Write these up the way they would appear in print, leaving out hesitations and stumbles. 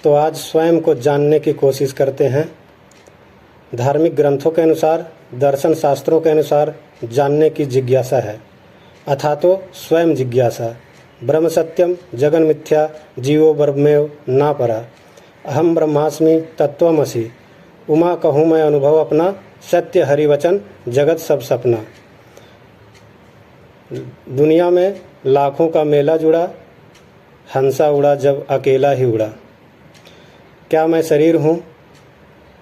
तो आज स्वयं को जानने की कोशिश करते हैं। धार्मिक ग्रंथों के अनुसार, दर्शन शास्त्रों के अनुसार जानने की जिज्ञासा है, अथातो स्वयं जिज्ञासा। ब्रह्म सत्यम जगन मिथ्या जीवो ब्रह्मेव ना परा। अहम ब्रह्मास्मि तत्त्वमसि। उमा कहूँ मैं अनुभव अपना, सत्य हरिवचन जगत सब सपना। दुनिया में लाखों का मेला जुड़ा, हंसा उड़ा जब अकेला ही उड़ा। क्या मैं शरीर हूँ,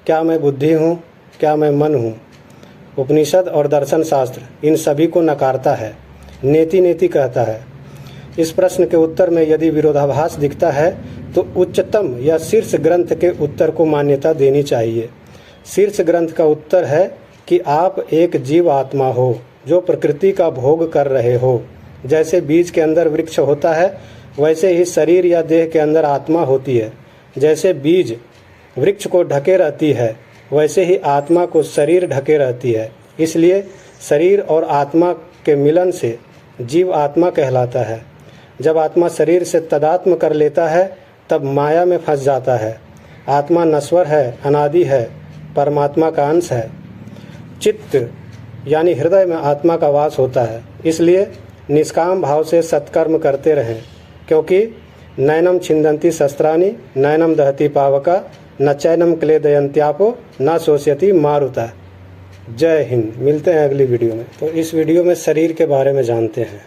क्या मैं बुद्धि हूँ, क्या मैं मन हूँ? उपनिषद और दर्शन शास्त्र इन सभी को नकारता है, नेति नेति कहता है। इस प्रश्न के उत्तर में यदि विरोधाभास दिखता है तो उच्चतम या शीर्ष ग्रंथ के उत्तर को मान्यता देनी चाहिए। शीर्ष ग्रंथ का उत्तर है कि आप एक जीव आत्मा हो जो प्रकृति का भोग कर रहे हो। जैसे बीज के अंदर वृक्ष होता है, वैसे ही शरीर या देह के अंदर आत्मा होती है। जैसे बीज वृक्ष को ढके रहती है, वैसे ही आत्मा को शरीर ढके रहती है। इसलिए शरीर और आत्मा के मिलन से जीव आत्मा कहलाता है। जब आत्मा शरीर से तदात्म कर लेता है तब माया में फंस जाता है। आत्मा नश्वर है, अनादि है, परमात्मा का अंश है। चित्त यानी हृदय में आत्मा का वास होता है। इसलिए निष्काम भाव से सत्कर्म करते रहें, क्योंकि नैनम छिंदन्ति शस्त्राणि नैनम दहति पावका न चैनम क्लेदयन्त्यापो न शोष्यति मारुता। जय हिंद। मिलते हैं अगली वीडियो में। तो इस वीडियो में शरीर के बारे में जानते हैं।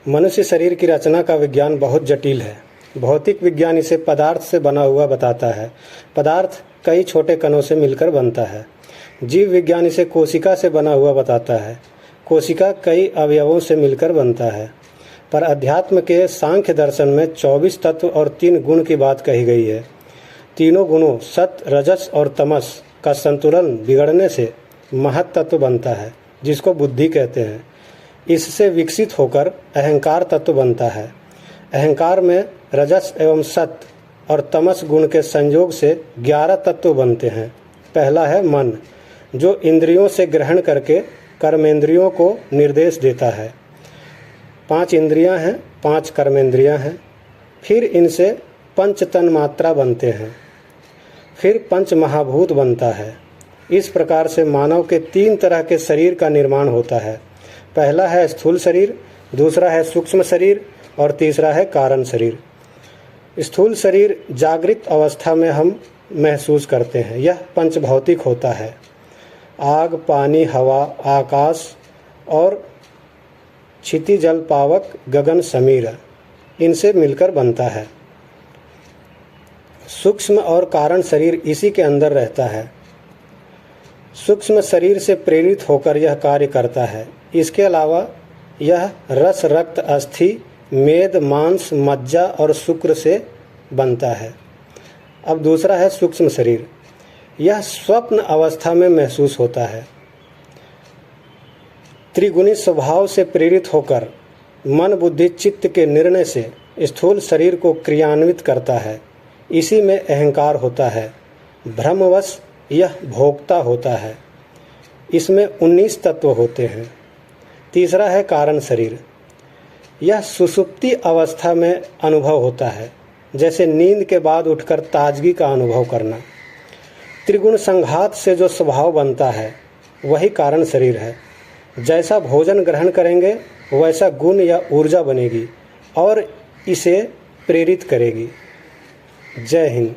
मनुष्य शरीर की रचना का विज्ञान बहुत जटिल है। भौतिक विज्ञान इसे पदार्थ से बना हुआ बताता है। पदार्थ कई छोटे कणों से मिलकर बनता है। जीव विज्ञान इसे कोशिका से बना हुआ बताता है। कोशिका कई अवयवों से मिलकर बनता है। पर अध्यात्म के सांख्य दर्शन में 24 तत्व और 3 गुण की बात कही गई है। तीनों गुणों सत, रजस और तमस का संतुलन बिगड़ने से महत तत्व बनता है, जिसको बुद्धि कहते हैं। इससे विकसित होकर अहंकार तत्व बनता है। अहंकार में रजस एवं सत और तमस गुण के संयोग से 11 तत्व बनते हैं। पहला है मन, जो इंद्रियों से ग्रहण करके कर्मेंद्रियों को निर्देश देता है। 5 इंद्रियां हैं, 5 कर्मेंद्रियां हैं। फिर इनसे पंच तन्मात्रा बनते हैं। फिर पंच महाभूत बनता है। इस प्रकार से मानव के 3 तरह के शरीर का निर्माण होता है। पहला है स्थूल शरीर, दूसरा है सूक्ष्म शरीर और तीसरा है कारण शरीर। स्थूल शरीर जागृत अवस्था में हम महसूस करते हैं। यह पंचभौतिक होता है। आग, पानी, हवा, आकाश और क्षिति, जल, पावक, गगन, समीर इनसे मिलकर बनता है। सूक्ष्म और कारण शरीर इसी के अंदर रहता है। सूक्ष्म शरीर से प्रेरित होकर यह कार्य करता है। इसके अलावा यह रस, रक्त, अस्थि, मेद, मांस, मज्जा और शुक्र से बनता है। अब दूसरा है सूक्ष्म शरीर। यह स्वप्न अवस्था में महसूस होता है। त्रिगुणी स्वभाव से प्रेरित होकर मन, बुद्धि, चित्त के निर्णय से स्थूल शरीर को क्रियान्वित करता है। इसी में अहंकार होता है। भ्रमवश यह भोक्ता होता है। इसमें 19 तत्व होते हैं। तीसरा है कारण शरीर। यह सुषुप्ति अवस्था में अनुभव होता है, जैसे नींद के बाद उठकर ताजगी का अनुभव करना। त्रिगुण संघात से जो स्वभाव बनता है वही कारण शरीर है। जैसा भोजन ग्रहण करेंगे वैसा गुण या ऊर्जा बनेगी और इसे प्रेरित करेगी। जय हिंद।